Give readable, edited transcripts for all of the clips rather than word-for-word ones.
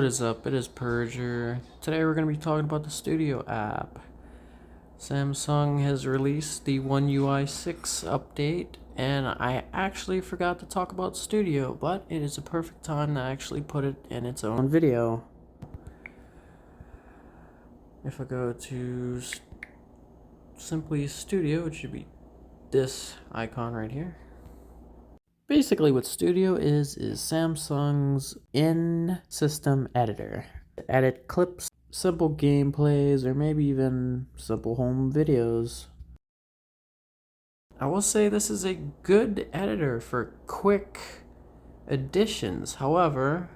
What is up? It is Purger. Today we're going to be talking about the Studio app. Samsung has released the One UI 6 update, and I actually forgot to talk about Studio, but it is a perfect time to actually put it in its own video. If I go to simply Studio, it should be this icon right here. Basically what Studio is Samsung's in-system editor. Edit clips, simple gameplays, or maybe even simple home videos. I will say this is a good editor for quick additions. However,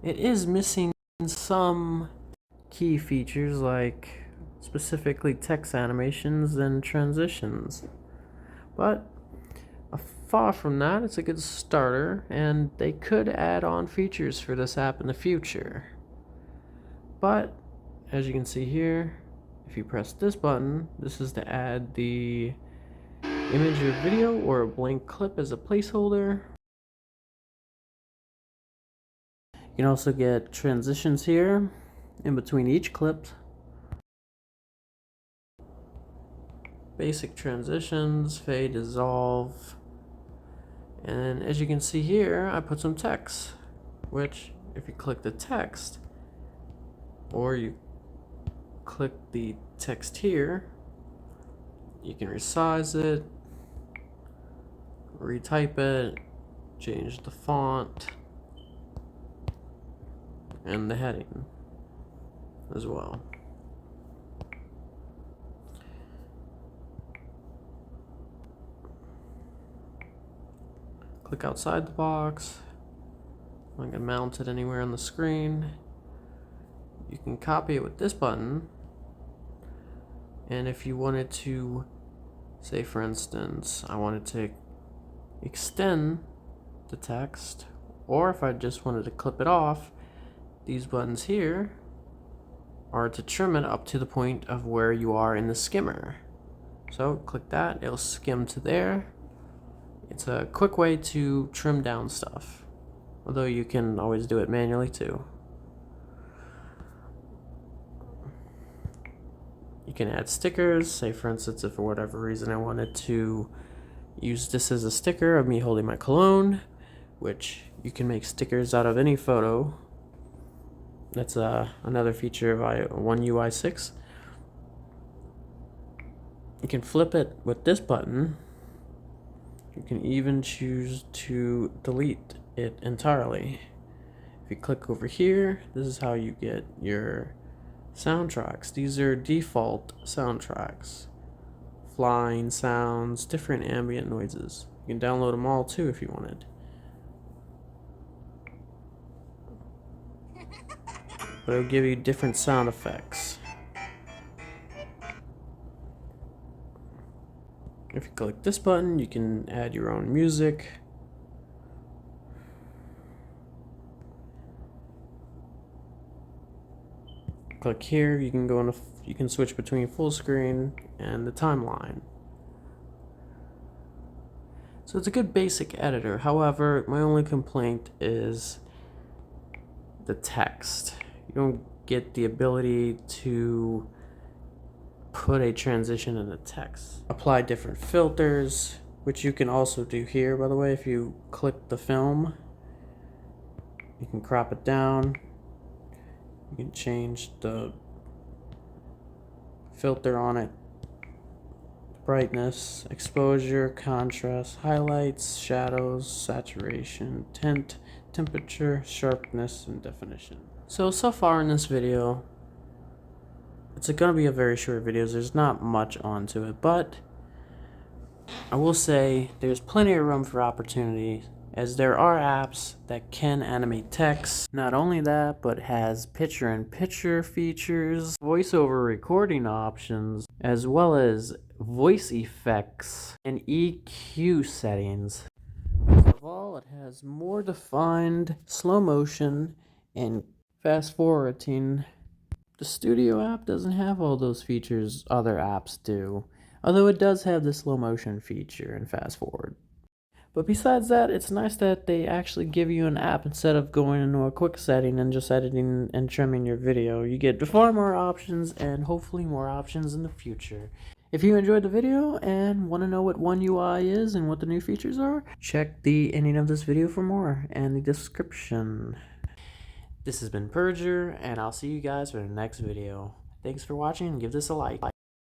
it is missing some key features like specifically text animations and transitions. But far from that, it's a good starter, and they could add on features for this app in the future. But as you can see here, if you press this button, this is to add the image or video or a blank clip as a placeholder. You can also get transitions here in between each clip. Basic transitions, fade, dissolve. And as you can see here, I put some text, which if you click the text, or you click the text here, you can resize it, retype it, change the font, and the heading as well. Click outside the box. I can mount it anywhere on the screen. You can copy it with this button, and if you wanted to, say for instance, I wanted to extend the text, or if I just wanted to clip it off, these buttons here are to trim it up to the point of where you are in the skimmer. So click that, it'll skim to there. It's a quick way to trim down stuff, although you can always do it manually too. You can add stickers, say for instance if for whatever reason I wanted to use this as a sticker of me holding my cologne, which you can make stickers out of any photo. That's another feature of One UI 6. You can flip it with this button. You can even choose to delete it entirely. If you click over here, this is how you get your soundtracks. These are default soundtracks. Flying sounds, different ambient noises. You can download them all too if you wanted. But it'll give you different sound effects. If you click this button, you can add your own music. Click here, you can go on you can switch between full screen and the timeline. So it's a good basic editor. However, my only complaint is the text. You don't get the ability to put a transition in the text. Apply different filters, which you can also do here, by the way. If you click the film, you can crop it down. You can change the filter on it, brightness, exposure, contrast, highlights, shadows, saturation, tint, temperature, sharpness, and definition. So far in this video, it's gonna be a very short video. There's not much onto it, but I will say there's plenty of room for opportunity, as there are apps that can animate text. Not only that, but has picture-in-picture features, voiceover recording options, as well as voice effects and EQ settings. Above all, it has more defined slow motion and fast forwarding. The Studio app doesn't have all those features other apps do, although it does have the slow motion feature and fast forward. But besides that, it's nice that they actually give you an app instead of going into a quick setting and just editing and trimming your video. You get far more options and hopefully more options in the future. If you enjoyed the video and want to know what One UI is and what the new features are, check the ending of this video for more and the description. This has been Purger, and I'll see you guys for the next video. Thanks for watching and give this a like.